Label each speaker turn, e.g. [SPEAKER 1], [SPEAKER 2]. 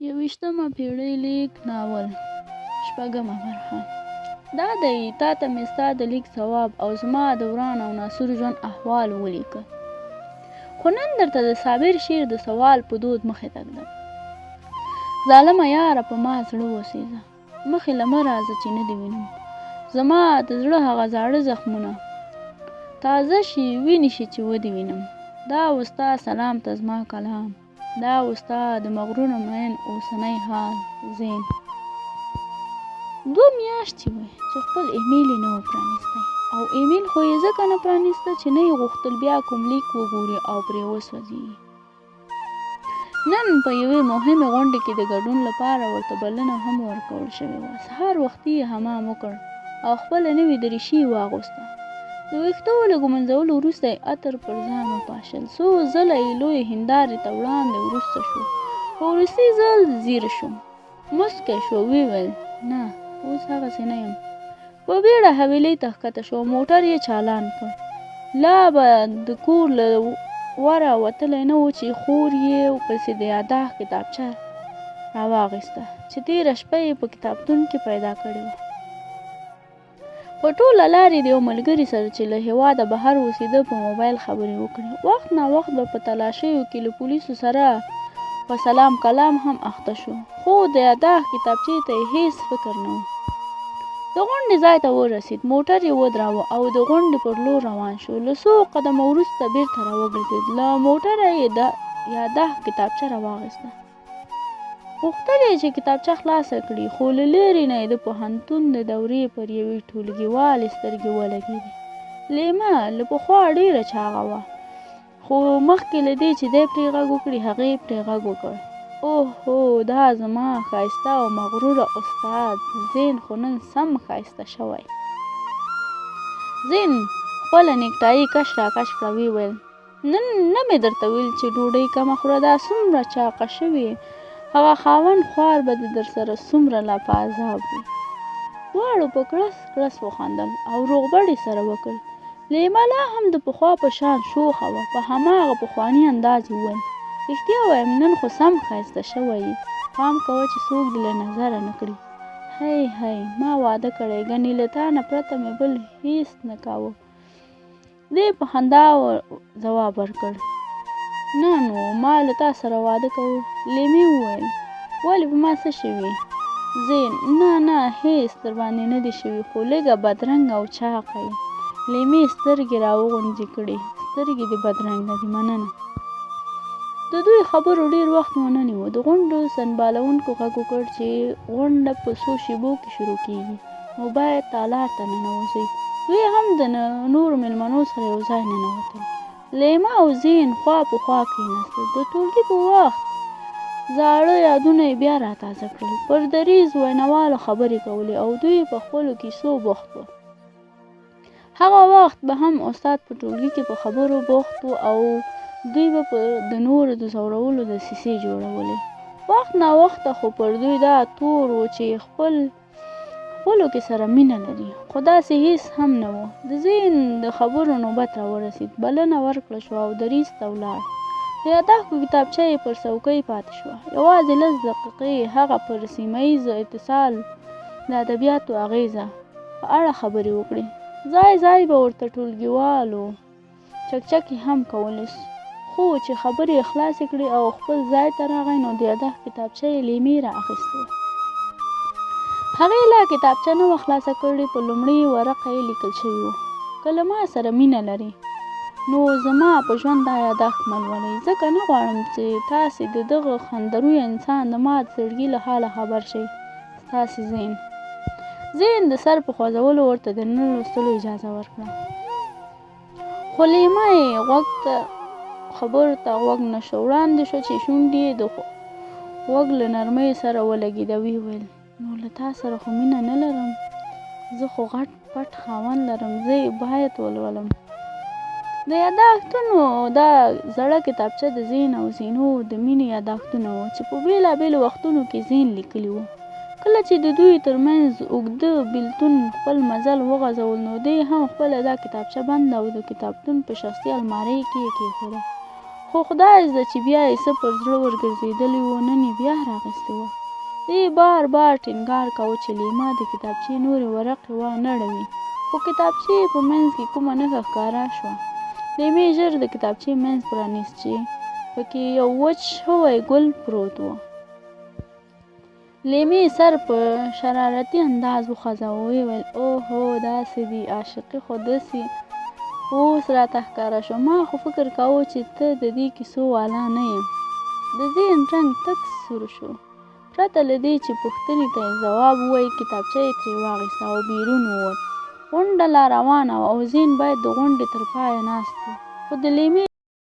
[SPEAKER 1] یوویشتمه پېړۍ لیک ناول شپږمه برخه. دا دی تا ته مې ستا د لیک ځواب او زما د وران او ناسور ژوند احوال ولیکه. خو نن درته د صابر شعر د سوال په دود مخې ته ږدم. ظالمه یاره په ما زړه اوسېږه، مخې له مه راځه چې نه دې وینم. زما د زړه هغه زاړه زخمونه تازه شي، وینې شي چې ودې وینم. دا و ستا سلام ته زما کلام، دا و ستا د مغرور مین اوسنی حال زین. 2 میاشتې وې چې خپل ایمیل یې نه و پرانیستی، او ایمیل خو یې ځکه نه پرانیسته چې نه یې غوښتل بیا کوم لیک وګوري او پرې وسوځېږي. نن په یوې مهمې غونډې کې د ګډون لپاره ورته بلنه هم ورکول شوې وه. سهار وختي یې حمام وکړ او خپله نوې دریشي یې واغوسته. د ویښتو له ږمنځولو وروسته یې عطر پر ځان وپاشل. څو ځله یې لویې هندارې ته وړاندې وروسته شو. په وروستي ځل ځیر شو، مسکی شو، ویې نه اوس هغسې نه یم. په بیړه حویلۍ ته ښکته شو، موټر یې چالان کړ. لا به د کور له وره وتلی نه و چې خور یې پسې د یادښت کتابچه راواخیسته چې تېره شپه یې په کتابتون کې پیدا کړې وه. په ټوله لار یې د یو ملګري سره چې له هېواده بهر اوسېده په موبایل خبرې وکړې. وخت ناوخت به په تلاشیو کې له پولیسو سره په سلام کلام هم اخته شو، خو د یادښت کتابچې ته یې هېڅ فکر نه و. د غونډې ځای ته ورسېد، موټر یې ودراوه او د غونډې پر لور روان شو. له څو قدمه وروسته بېرته راوګرځېد. له موټره یې د یادښت کتابچه راواخیسته. غوښتل یې چې کتابچه خلاصه کړي، خو له لرې نه یې د پوهنتون د دورې پر یوې ټولګیوالې سترګې ولګېدې. لیمه له پخوا ډېره چاغه وه، خو مخکې له دې چې دی پرې غږ وکړي هغې پرې غږ وکړ. اوهو، دا زما ښایسته او مغروره استاد زین خو نن سم ښایسته شوی. زین خپله نیکټایي کش راکش کړه، ویې ویل نن نه مې درته ویل چې ډوډۍ کمه خوره، دا څومره چاقه شوې. هغه خاوند خوار به در سره څومره لا په عذاب وي. دواړو په کړس کړس وخندل او روغبړ یې سره وکړ. لیمه لا هم د پخوا په شان شوخه وه. په هماغه پخواني انداز یې وویل رښتیا وایم نن خو سم ښایسته شوی یې. پام کوه چې څوک دې له نظره نه کړي. هی هی، ما واده کړی، ګنې له تا نه پرته مې بل هېڅ نه کاوه. دې په خندا ځواب ورکړ نه نو ما له تا سره واده کوو. لیمې وویل ولې په ما څه شوي؟ زین نه نه هېڅ در باندې نه دي شوي، خو لږه بدرنګه او چاقه یې. لیمې سترګې راوغونځې کړې. سترګې دې بدرنګه دي، مننه. د دوی خبرو ډېر وخت ونه نیو. د غونډو سنبالونکو غږ وکړ چې غونډه په څو شېبو کې شروع کېږي، نو باید تالار ته ننوځئ. دوی هم د نورو مېلمنو سره یو ځای ننوتل. لیمه او زین خوا په خوا کېناستل. د ټولګي په وخت زاړه یادونه یې بیا راتازه کړل. پر دریځ ویناوالو خبرې کولې او دوی په خپلو کیسو بوخت وو. هغه وخت به هم استاد په ټولګي کې په خبرو بوخت و او دوی به د نورو د ځورولو دسیسې جوړولې. وخت ناوخته خو پر دوی دا تور و چې خپلو کې سره مینه لري، خو داسې هېڅ هم نه و. د زین د خبرو نوبت راورسېد. بلنه ورکړه شوه او دریځ ته ولاړ. د یادښت کتابچه یې پر څوکۍ پاتې شوه. یوازې 10 دقیقې هغه پر سیمه ییز اتصال د ادبیاتو اغیزه په اړه خبرې وکړې. ځای ځای به ورته ټولګیوالو چکچکې هم کولې، خو چې خبرې یې خلاصې کړې او خپل ځای ته راغی نو د یادښت کتابچه یې لیمې را اخیستې وه. هغې لا کتابچه نه وه خلاصه کړې. په لومړۍ ورقه یې لیکل شوي وو که له ما سره مینه لري نو زما په ژوند دا یادښت مه لولئ، ځکه نه غواړم چې تاسې د دغه خندروي انسان د مات زړګي له حاله خبر شئ. ستاسې زین. زین د سر په خوځولو ورته د نه لوستلو اجازه ورکړه، خو لیمه یې خبرو ته غوږ نه شو. وړاندې شو چې شونډې یې د غوږ له نرمۍ سره ولګېده. ویې ویل نو له تا سره خو مینه نه لرم، زه خو غټ پټ خاوند لرم، زه یې باید ولولم. د یادښتونو دا زړه کتابچه د زین او زینو د مینې یادښتونه وو چې په بېلابېلو وختونو کې زین لیکلي وو. کله چې د دوی ترمنځ اوږده بېلتون خپل مزل وغځول نو دی هم خپله دا کتابچه بنده او د کتابتون په شخصي المارۍ کې یې کېښوده خو خدای زده چې بیا یې څه پر زړه ورګرځېدلي وو، نن یې بیا راغیستې وه. دې بار بار ټینګار کاوه چې لیما د کتابچې نورې ورقې وانه ړوي، خو کتابچې په منځ کې کومه نښه ښکاره شوه. لیمې ژر د کتابچې منځ پرانیست چې پکې یو وچ شوی ګل پروت و. لیمې سر په شرارتي انداز وخوځاوه، ویې ویل: اوهو، داسې دي، عاشقي خو داسې اوس راته ښکاره شوه. ما خو فکر کاوه چې ته د دې کیسو والا نه یې. د ذهن رنګ تک سور شو. پرته له دې چې پوښتنې ته یې ځواب ووایي، کتابچه یې ترې واخیسته او بیرون ووت. غونډه لا روانه وه او زین باید د غونډې تر پایه ناست و، خو د لیمې